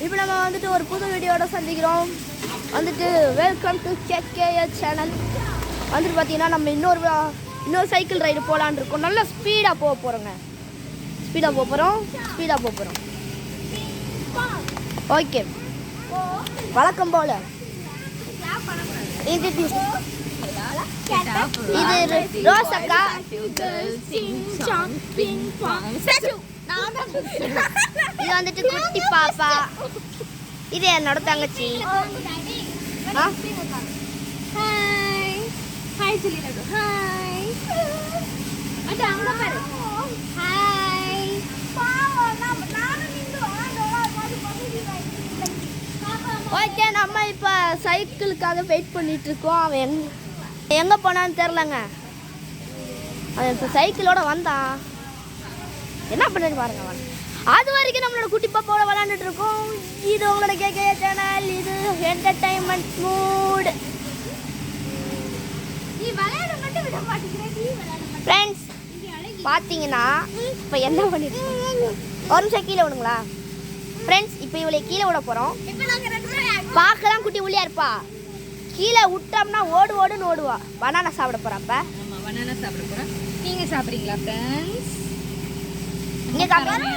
இப்போ நம்ம வந்துட்டு ஒரு புது வீடியோட சந்திக்கிறோம். வந்துட்டு வெல்கம் டு கேகேஎஸ் சேனல். வந்துட்டு பார்த்தீங்கன்னா நம்ம இன்னொரு சைக்கிள் ரைடு போகலான்னு இருக்கோம். நல்லா ஸ்பீடாக போக போகிறோங்க. ஸ்பீடாக போக போகிறோம். ஓகே, வழக்கம் போல் இது ரோஸ் அக்கா, இது வந்துட்டு குட்டி பாப்பா, இது என்னோட தங்கச்சி. ஓகே, நம்ம இப்போ சைக்கிளுக்காக வெயிட் பண்ணிட்டு இருக்கோம். அவன் எங்கே போனான்னு தெரிலங்க. அவன் இப்போ சைக்கிளோட வந்தான். என்ன பண்ணிட்டு பாருங்க அவன். அது வரைக்கும் நம்மளோட குட்டி பாப்பாவோட விளையாண்டுட்டு இருக்கோம். இது உங்களோட கேகேஎஸ் சேனல். இது என்டர்டைன்மெண்ட் மூட். ஃப்ரெண்ட்ஸ் பார்த்தீங்கன்னா இப்போ என்ன பண்ணிட்டு ஒரு நிமிஷம் கீழே விடுங்களா. ஃப்ரெண்ட்ஸ் இப்போ இவளை கீழே விட போகிறோம். பார்க்கலாம் குட்டி உள்ளியா இருப்பா. கீழே விட்டோம்னா ஓடுன்னு ஓடுவா. பனானா சாப்பிட போகிறா. அப்போ பனானா சாப்பிட போகிறேன். நீங்கள் சாப்பிட்றீங்களா ஃப்ரெண்ட்ஸ்? இங்கே பனானா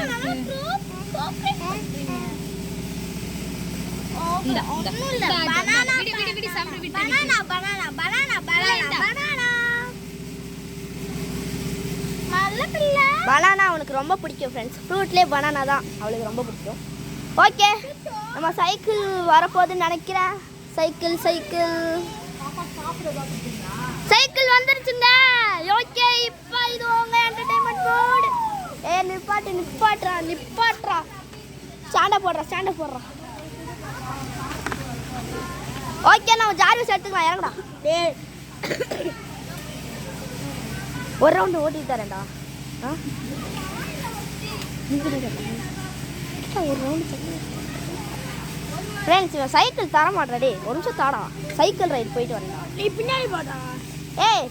அவனுக்கு ரொம்ப பிடிக்கும் ஃப்ரெண்ட்ஸ். ஃப்ரூட்லேயே பனானா தான் அவளுக்கு ரொம்ப பிடிக்கும். ஓகே, நம்ம சைக்கிள் வரப்போகுதுன்னு நினைக்கிறேன். சைக்கிள் வந்துருச்சுங்க. ஓகே, இப்போ இது உங்க என்டர்டைன்மெண்ட் மூட். நிப்பாட்டுறா. ஸ்டாண்டை போடுறான். ஓகே, நம்ம ஜார்விஸ் எடுத்துக்கலாம். இறங்கடா. டேய், ஒரு ரவுண்டு ஓட்டிட்டு தரேன்டா. ஒரு ரவுண்டு ஃப்ரெண்ட்ஸ், இவன் சைக்கிள் தர மாட்டேன். ஒரு நிமிஷம் தாடா. சைக்கிள் ரைடு போயிட்டு வரேன்டா. நீ பின்னாடி போடா. ஏய்,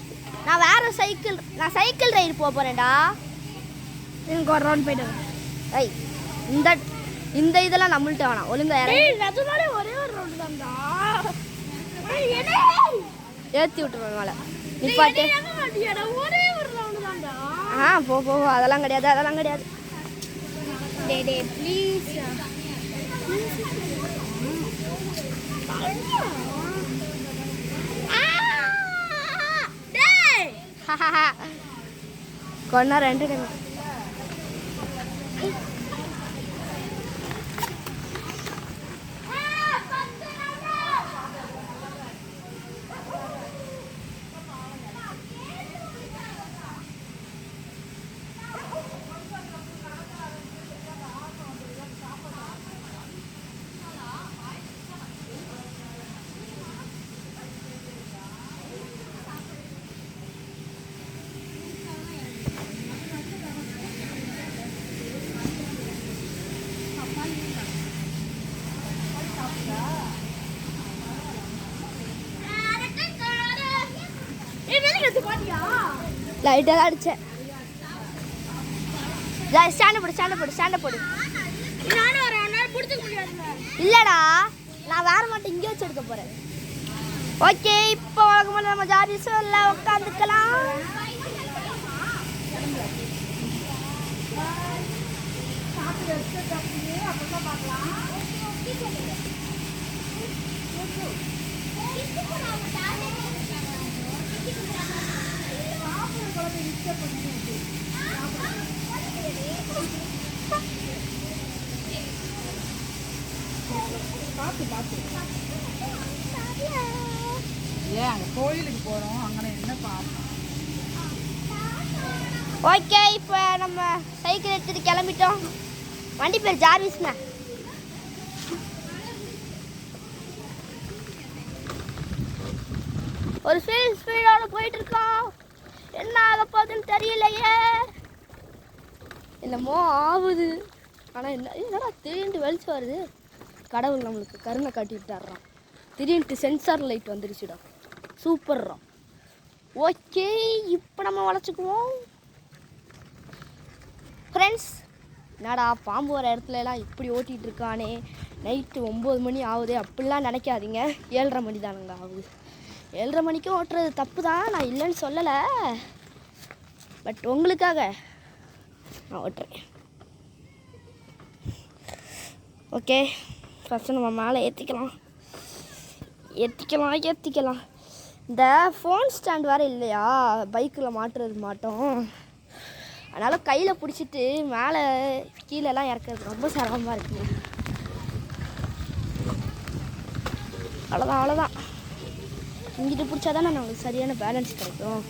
நான் சைக்கிள் ரைடு போக போகிறேன்டா. எனக்கு ஒரு ரவுண்ட் போயிட்டு வரேன். ஏய், இந்த இதெல்லாம் நம்மள்ட்ட வேணாம். ஒழுங்கா ஒரே ஒரு ரவுண்டு தான்டா. ஏற்றி விட்டுருவேன் மேலே. நிப்பாட்டு. ஒரே ஒரு ரவுண்டு தான்டா. போ. அதெல்லாம் கிடையாது. டே ப்ளீஸ். கொண்டா 2 டைம். லைட்டாக தான் அடித்தேன். ஸ்டாண்டை போடு. இல்லைடா, நான் வேற மாட்டேன். இங்கே வச்சு எடுக்க போகிறேன். ஓகே, இப்போ வழக்கமாக நம்ம ஜார்விஸ் எல்லாம் உட்காந்துக்கலாம். கோயிலுக்கு போகிறோம். அங்கே என்ன பார்ப்போம். ஓகே, இப்போ நம்ம சைக்கிள் எடுத்துட்டு கிளம்பிட்டோம். வண்டி பேர் ஜார்விஸ்ண்ணா. ஒரு ஸ்பீடோட போயிட்டு இருக்கோம். என்ன ஆக போகுதுன்னு தெரியலையே. என்னமோ ஆகுது. ஆனால் என்னடா திடீர்னு வெளிச்சு வருது. கடவுள் நம்மளுக்கு கருணை காட்டி விட்டாடுறான். திடீர்னு சென்சார் லைட் வந்துருச்சுடா. சூப்பர்ரா. ஓகே, இப்போ நம்ம வளைச்சிக்குவோம். ஃப்ரெண்ட்ஸ், என்னடா பாம்பு வர இடத்துலலாம் இப்படி ஓட்டிகிட்டு இருக்கானே, நைட்டு 9 மணி ஆகுது அப்படிலாம் நினைக்காதீங்க. 7:30 மணி தானுங்க ஆகுது. 7:30 மணிக்கும் ஓட்டுறது தப்பு தான், நான் இல்லைன்னு சொல்லலை. பட் உங்களுக்காக நான் ஓட்டுறேன். ஓகே, ஃபஸ்ட்டு நம்ம மேலே ஏற்றிக்கலாம். இந்த ஃபோன் ஸ்டாண்ட் வேறு இல்லையா, பைக்கில் மாட்டுறது மாட்டோம். அதனால் கையில் பிடிச்சிட்டு மேலே கீழெல்லாம் இறக்குறது ரொம்ப சிரமமாக இருக்குங்க. அவ்வளோதான். இங்கிட்டு பிடிச்சா தானே நம்மளுக்கு சரியான பேலன்ஸ் கிடைக்கும்.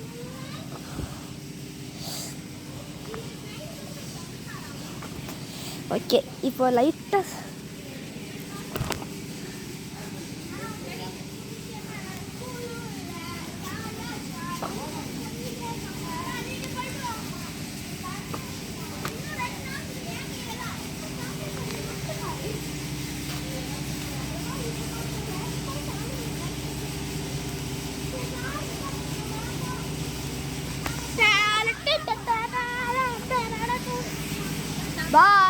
ஓகே, இப்போ லைட்டாக பாய்.